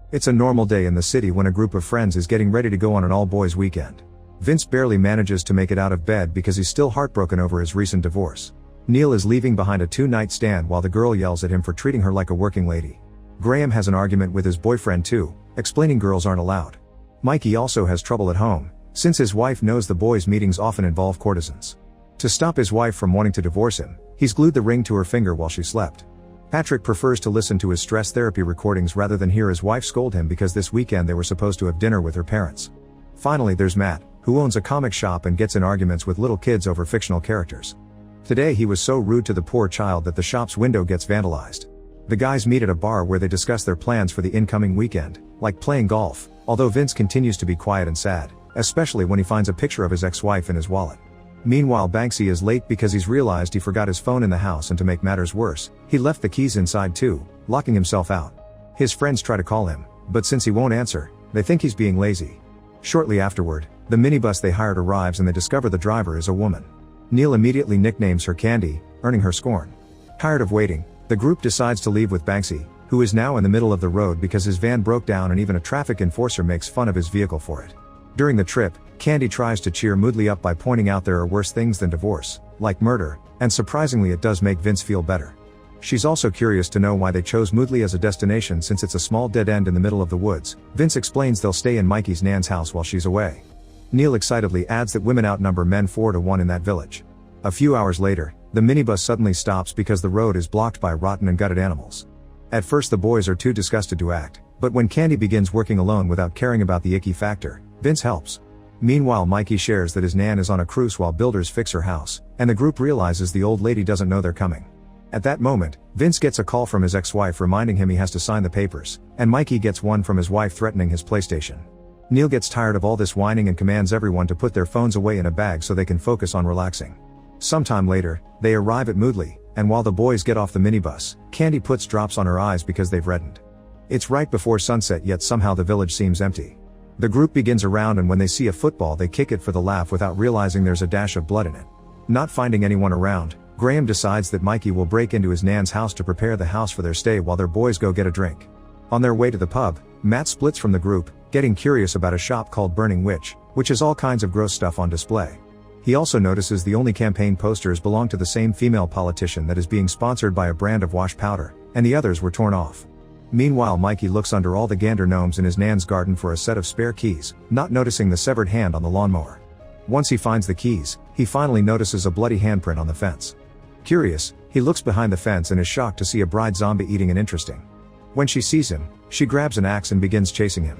It's a normal day in the city when a group of friends is getting ready to go on an all-boys weekend. Vince barely manages to make it out of bed because he's still heartbroken over his recent divorce. Neil is leaving behind a two-night stand while the girl yells at him for treating her like a working lady. Graham has an argument with his boyfriend too, explaining girls aren't allowed. Mikey also has trouble at home, since his wife knows the boys' meetings often involve courtesans. To stop his wife from wanting to divorce him, he's glued the ring to her finger while she slept. Patrick prefers to listen to his stress therapy recordings rather than hear his wife scold him because this weekend they were supposed to have dinner with her parents. Finally there's Matt, who owns a comic shop and gets in arguments with little kids over fictional characters. Today he was so rude to the poor child that the shop's window gets vandalized. The guys meet at a bar where they discuss their plans for the incoming weekend, like playing golf, although Vince continues to be quiet and sad, especially when he finds a picture of his ex-wife in his wallet. Meanwhile Banksy is late because he's realized he forgot his phone in the house, and to make matters worse, he left the keys inside too, locking himself out. His friends try to call him, but since he won't answer, they think he's being lazy. Shortly afterward, the minibus they hired arrives and they discover the driver is a woman. Neil immediately nicknames her Candy, earning her scorn. Tired of waiting, the group decides to leave with Banksy, who is now in the middle of the road because his van broke down and even a traffic enforcer makes fun of his vehicle for it. During the trip, Candy tries to cheer Moodley up by pointing out there are worse things than divorce, like murder, and surprisingly it does make Vince feel better. She's also curious to know why they chose Moodley as a destination since it's a small dead end in the middle of the woods. Vince explains they'll stay in Mikey's Nan's house while she's away. Neil excitedly adds that women outnumber men 4-1 in that village. A few hours later, the minibus suddenly stops because the road is blocked by rotten and gutted animals. At first the boys are too disgusted to act, but when Candy begins working alone without caring about the icky factor, Vince helps. Meanwhile Mikey shares that his Nan is on a cruise while builders fix her house, and the group realizes the old lady doesn't know they're coming. At that moment, Vince gets a call from his ex-wife reminding him he has to sign the papers, and Mikey gets one from his wife threatening his PlayStation. Neil gets tired of all this whining and commands everyone to put their phones away in a bag so they can focus on relaxing. Sometime later, they arrive at Moodley, and while the boys get off the minibus, Candy puts drops on her eyes because they've reddened. It's right before sunset yet somehow the village seems empty. The group begins a round and when they see a football they kick it for the laugh without realizing there's a dash of blood in it. Not finding anyone around, Graham decides that Mikey will break into his Nan's house to prepare the house for their stay while their boys go get a drink. On their way to the pub, Matt splits from the group, getting curious about a shop called Burning Witch, which has all kinds of gross stuff on display. He also notices the only campaign posters belong to the same female politician that is being sponsored by a brand of wash powder, and the others were torn off. Meanwhile Mikey looks under all the gander gnomes in his Nan's garden for a set of spare keys, not noticing the severed hand on the lawnmower. Once he finds the keys, he finally notices a bloody handprint on the fence. Curious, he looks behind the fence and is shocked to see a bride zombie eating an interesting. When she sees him, she grabs an axe and begins chasing him.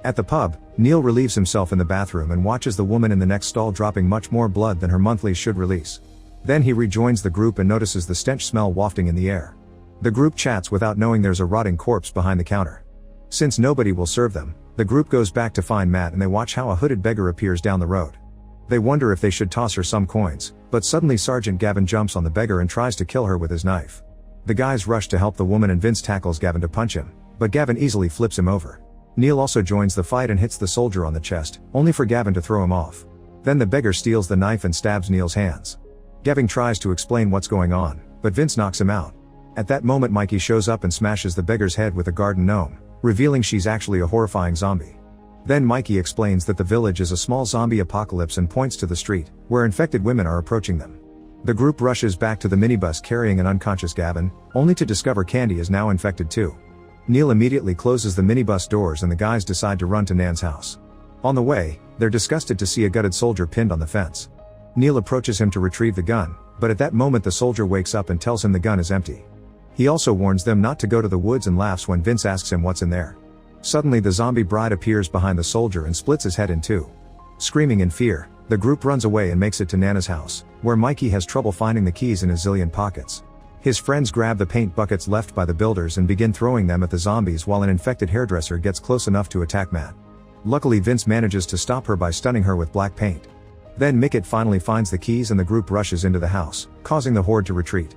At the pub, Neil relieves himself in the bathroom and watches the woman in the next stall dropping much more blood than her monthlies should release. Then he rejoins the group and notices the stench smell wafting in the air. The group chats without knowing there's a rotting corpse behind the counter. Since nobody will serve them, the group goes back to find Matt and they watch how a hooded beggar appears down the road. They wonder if they should toss her some coins, but suddenly Sergeant Gavin jumps on the beggar and tries to kill her with his knife. The guys rush to help the woman and Vince tackles Gavin to punch him, but Gavin easily flips him over. Neil also joins the fight and hits the soldier on the chest, only for Gavin to throw him off. Then the beggar steals the knife and stabs Neil's hands. Gavin tries to explain what's going on, but Vince knocks him out. At that moment Mikey shows up and smashes the beggar's head with a garden gnome, revealing she's actually a horrifying zombie. Then Mikey explains that the village is a small zombie apocalypse and points to the street, where infected women are approaching them. The group rushes back to the minibus carrying an unconscious Gavin, only to discover Candy is now infected too. Neil immediately closes the minibus doors and the guys decide to run to Nan's house. On the way, they're disgusted to see a gutted soldier pinned on the fence. Neil approaches him to retrieve the gun, but at that moment the soldier wakes up and tells him the gun is empty. He also warns them not to go to the woods and laughs when Vince asks him what's in there. Suddenly the zombie bride appears behind the soldier and splits his head in two. Screaming in fear, the group runs away and makes it to Nana's house, where Mikey has trouble finding the keys in his zillion pockets. His friends grab the paint buckets left by the builders and begin throwing them at the zombies while an infected hairdresser gets close enough to attack Matt. Luckily Vince manages to stop her by stunning her with black paint. Then Mickett finally finds the keys and the group rushes into the house, causing the horde to retreat.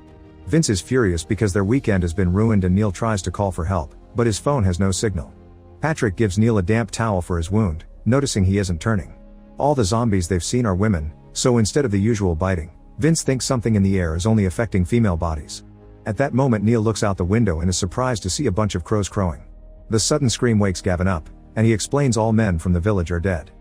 Vince is furious because their weekend has been ruined and Neil tries to call for help, but his phone has no signal. Patrick gives Neil a damp towel for his wound, noticing he isn't turning. All the zombies they've seen are women, so instead of the usual biting, Vince thinks something in the air is only affecting female bodies. At that moment Neil looks out the window and is surprised to see a bunch of crows crowing. The sudden scream wakes Gavin up, and he explains all men from the village are dead.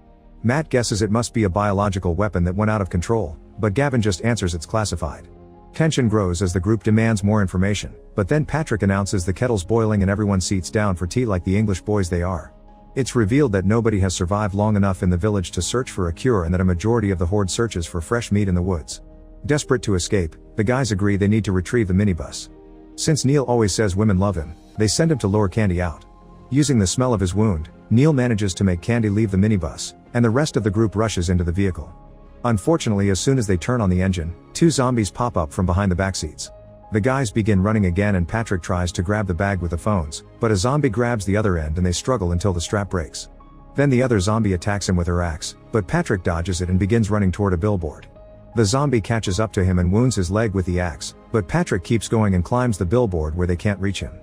Matt guesses it must be a biological weapon that went out of control, but Gavin just answers it's classified. Tension grows as the group demands more information, but then Patrick announces the kettle's boiling and everyone seats down for tea like the English boys they are. It's revealed that nobody has survived long enough in the village to search for a cure and that a majority of the horde searches for fresh meat in the woods. Desperate to escape, the guys agree they need to retrieve the minibus. Since Neil always says women love him, they send him to lure Candy out. Using the smell of his wound, Neil manages to make Candy leave the minibus, and the rest of the group rushes into the vehicle. Unfortunately, as soon as they turn on the engine, 2 zombies pop up from behind the backseats. The guys begin running again and Patrick tries to grab the bag with the phones, but a zombie grabs the other end and they struggle until the strap breaks. Then the other zombie attacks him with her axe, but Patrick dodges it and begins running toward a billboard. The zombie catches up to him and wounds his leg with the axe, but Patrick keeps going and climbs the billboard where they can't reach him.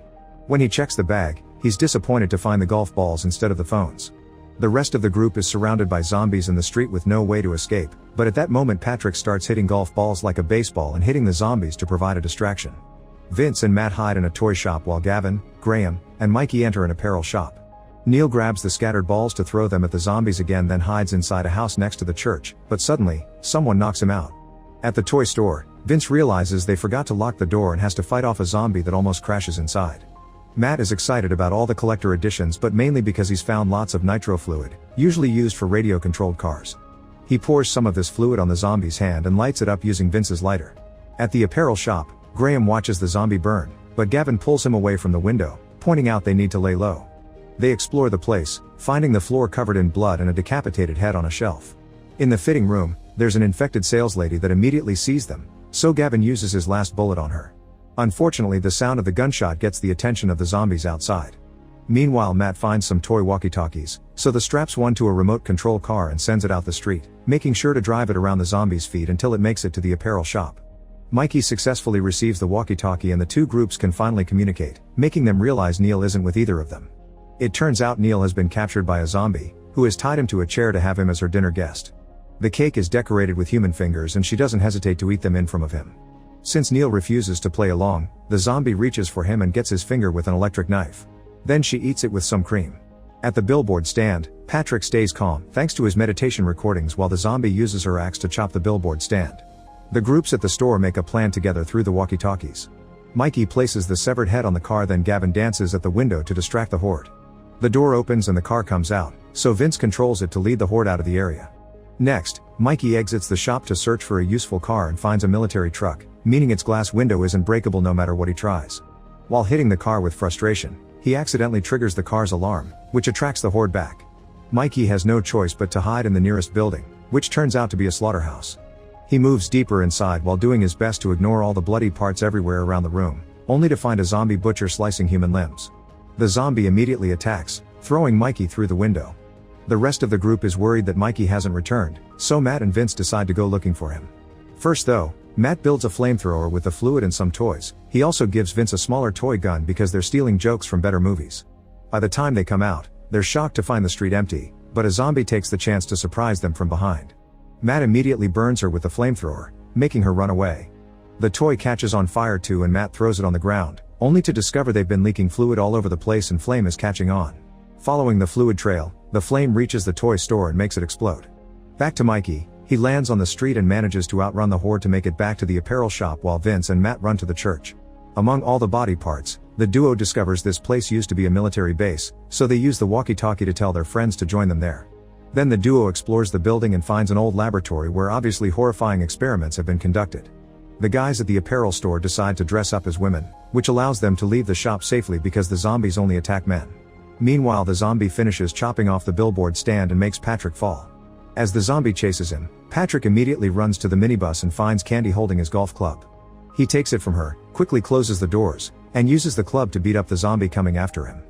When he checks the bag, he's disappointed to find the golf balls instead of the phones. The rest of the group is surrounded by zombies in the street with no way to escape, but at that moment Patrick starts hitting golf balls like a baseball and hitting the zombies to provide a distraction. Vince and Matt hide in a toy shop while Gavin, Graham, and Mikey enter an apparel shop. Neil grabs the scattered balls to throw them at the zombies again, then hides inside a house next to the church, but suddenly, someone knocks him out. At the toy store, Vince realizes they forgot to lock the door and has to fight off a zombie that almost crashes inside. Matt is excited about all the collector editions, but mainly because he's found lots of nitro fluid, usually used for radio-controlled cars. He pours some of this fluid on the zombie's hand and lights it up using Vince's lighter. At the apparel shop, Graham watches the zombie burn, but Gavin pulls him away from the window, pointing out they need to lay low. They explore the place, finding the floor covered in blood and a decapitated head on a shelf. In the fitting room, there's an infected saleslady that immediately sees them, so Gavin uses his last bullet on her. Unfortunately, the sound of the gunshot gets the attention of the zombies outside. Meanwhile, Matt finds some toy walkie-talkies, so the straps one to a remote control car and sends it out the street, making sure to drive it around the zombies' feet until it makes it to the apparel shop. Mikey successfully receives the walkie-talkie and the 2 groups can finally communicate, making them realize Neil isn't with either of them. It turns out Neil has been captured by a zombie, who has tied him to a chair to have him as her dinner guest. The cake is decorated with human fingers and she doesn't hesitate to eat them in from of him. Since Neil refuses to play along, the zombie reaches for him and gets his finger with an electric knife. Then she eats it with some cream. At the billboard stand, Patrick stays calm thanks to his meditation recordings while the zombie uses her axe to chop the billboard stand. The groups at the store make a plan together through the walkie-talkies. Mikey places the severed head on the car, then Gavin dances at the window to distract the horde. The door opens and the car comes out, so Vince controls it to lead the horde out of the area. Next, Mikey exits the shop to search for a useful car and finds a military truck, meaning its glass window isn't breakable no matter what he tries. While hitting the car with frustration, he accidentally triggers the car's alarm, which attracts the horde back. Mikey has no choice but to hide in the nearest building, which turns out to be a slaughterhouse. He moves deeper inside while doing his best to ignore all the bloody parts everywhere around the room, only to find a zombie butcher slicing human limbs. The zombie immediately attacks, throwing Mikey through the window. The rest of the group is worried that Mikey hasn't returned, so Matt and Vince decide to go looking for him. First though, Matt builds a flamethrower with the fluid and some toys. He also gives Vince a smaller toy gun because they're stealing jokes from better movies. By the time they come out, they're shocked to find the street empty, but a zombie takes the chance to surprise them from behind. Matt immediately burns her with the flamethrower, making her run away. The toy catches on fire too and Matt throws it on the ground, only to discover they've been leaking fluid all over the place and flame is catching on. Following the fluid trail, the flame reaches the toy store and makes it explode. Back to Mikey, he lands on the street and manages to outrun the horde to make it back to the apparel shop while Vince and Matt run to the church. Among all the body parts, the duo discovers this place used to be a military base, so they use the walkie-talkie to tell their friends to join them there. Then the duo explores the building and finds an old laboratory where obviously horrifying experiments have been conducted. The guys at the apparel store decide to dress up as women, which allows them to leave the shop safely because the zombies only attack men. Meanwhile, the zombie finishes chopping off the billboard stand and makes Patrick fall. As the zombie chases him, Patrick immediately runs to the minibus and finds Candy holding his golf club. He takes it from her, quickly closes the doors, and uses the club to beat up the zombie coming after him.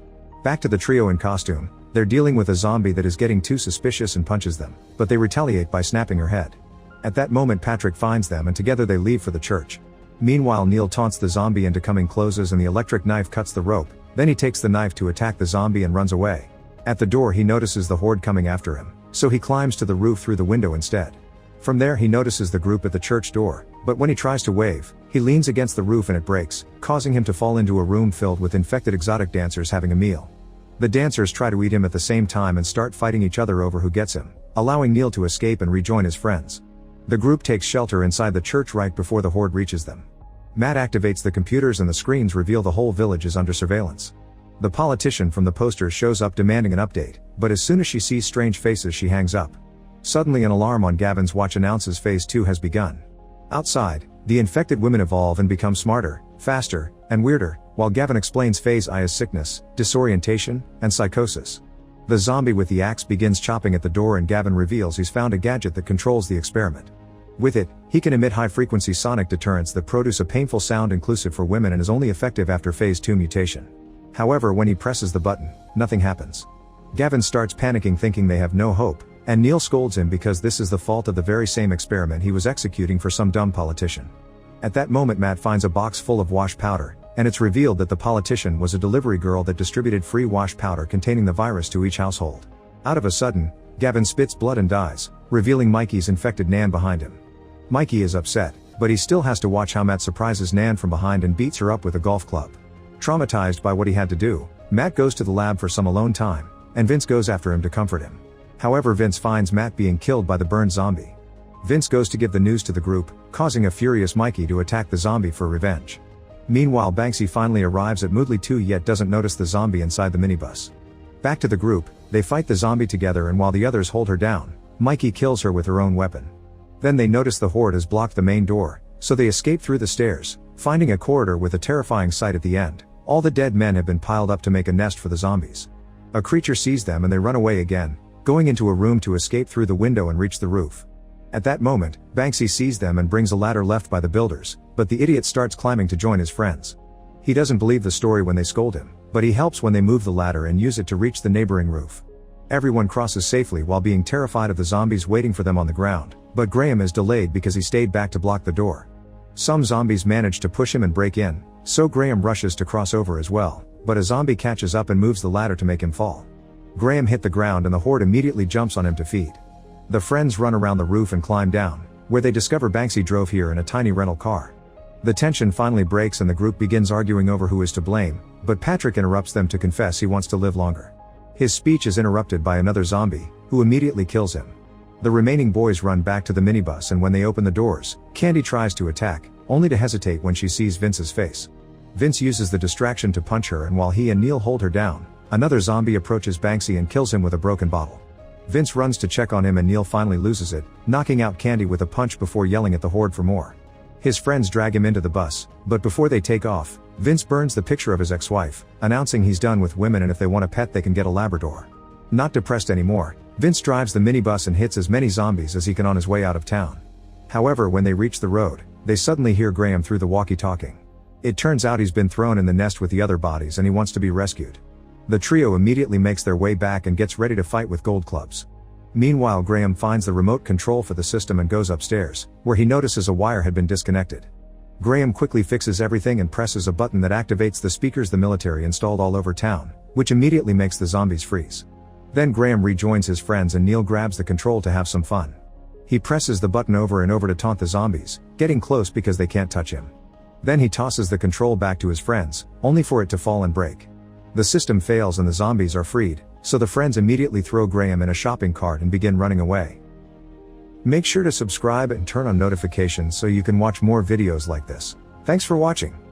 Back to the trio in costume, they're dealing with a zombie that is getting too suspicious and punches them, but they retaliate by snapping her head. At that moment Patrick finds them and together they leave for the church. Meanwhile, Neil taunts the zombie into coming closes and the electric knife cuts the rope, then he takes the knife to attack the zombie and runs away. At the door he notices the horde coming after him, so he climbs to the roof through the window instead. From there he notices the group at the church door, but when he tries to wave, he leans against the roof and it breaks, causing him to fall into a room filled with infected exotic dancers having a meal. The dancers try to eat him at the same time and start fighting each other over who gets him, allowing Neil to escape and rejoin his friends. The group takes shelter inside the church right before the horde reaches them. Matt activates the computers and the screens reveal the whole village is under surveillance. The politician from the posters shows up demanding an update, but as soon as she sees strange faces she hangs up. Suddenly an alarm on Gavin's watch announces Phase 2 has begun. Outside, the infected women evolve and become smarter, faster, and weirder, while Gavin explains Phase I as sickness, disorientation, and psychosis. The zombie with the axe begins chopping at the door and Gavin reveals he's found a gadget that controls the experiment. With it, he can emit high-frequency sonic deterrents that produce a painful sound inclusive for women and is only effective after Phase 2 mutation. However, when he presses the button, nothing happens. Gavin starts panicking thinking they have no hope, and Neil scolds him because this is the fault of the very same experiment he was executing for some dumb politician. At that moment Matt finds a box full of wash powder, and it's revealed that the politician was a delivery girl that distributed free wash powder containing the virus to each household. Out of a sudden, Gavin spits blood and dies, revealing Mikey's infected Nan behind him. Mikey is upset, but he still has to watch how Matt surprises Nan from behind and beats her up with a golf club. Traumatized by what he had to do, Matt goes to the lab for some alone time, and Vince goes after him to comfort him. However, Vince finds Matt being killed by the burned zombie. Vince goes to give the news to the group, causing a furious Mikey to attack the zombie for revenge. Meanwhile, Banksy finally arrives at Moodley 2 yet doesn't notice the zombie inside the minibus. Back to the group, they fight the zombie together and while the others hold her down, Mikey kills her with her own weapon. Then they notice the horde has blocked the main door, so they escape through the stairs, finding a corridor with a terrifying sight at the end. All the dead men have been piled up to make a nest for the zombies. A creature sees them and they run away again, going into a room to escape through the window and reach the roof. At that moment, Banksy sees them and brings a ladder left by the builders, but the idiot starts climbing to join his friends. He doesn't believe the story when they scold him, but he helps when they move the ladder and use it to reach the neighboring roof. Everyone crosses safely while being terrified of the zombies waiting for them on the ground, but Graham is delayed because he stayed back to block the door. Some zombies manage to push him and break in, so Graham rushes to cross over as well, but a zombie catches up and moves the ladder to make him fall. Graham hit the ground and the horde immediately jumps on him to feed. The friends run around the roof and climb down, where they discover Banksy drove here in a tiny rental car. The tension finally breaks and the group begins arguing over who is to blame, but Patrick interrupts them to confess he wants to live longer. His speech is interrupted by another zombie, who immediately kills him. The remaining boys run back to the minibus and when they open the doors, Candy tries to attack, only to hesitate when she sees Vince's face. Vince uses the distraction to punch her and while he and Neil hold her down, another zombie approaches Banksy and kills him with a broken bottle. Vince runs to check on him and Neil finally loses it, knocking out Candy with a punch before yelling at the horde for more. His friends drag him into the bus, but before they take off, Vince burns the picture of his ex-wife, announcing he's done with women and if they want a pet they can get a Labrador. Not depressed anymore, Vince drives the minibus and hits as many zombies as he can on his way out of town. However, when they reach the road, they suddenly hear Graham through the walkie-talkie. It turns out he's been thrown in the nest with the other bodies and he wants to be rescued. The trio immediately makes their way back and gets ready to fight with gold clubs. Meanwhile, Graham finds the remote control for the system and goes upstairs, where he notices a wire had been disconnected. Graham quickly fixes everything and presses a button that activates the speakers the military installed all over town, which immediately makes the zombies freeze. Then Graham rejoins his friends and Neil grabs the control to have some fun. He presses the button over and over to taunt the zombies, getting close because they can't touch him. Then he tosses the control back to his friends, only for it to fall and break. The system fails and the zombies are freed, so the friends immediately throw Graham in a shopping cart and begin running away. Make sure to subscribe and turn on notifications so you can watch more videos like this. Thanks for watching.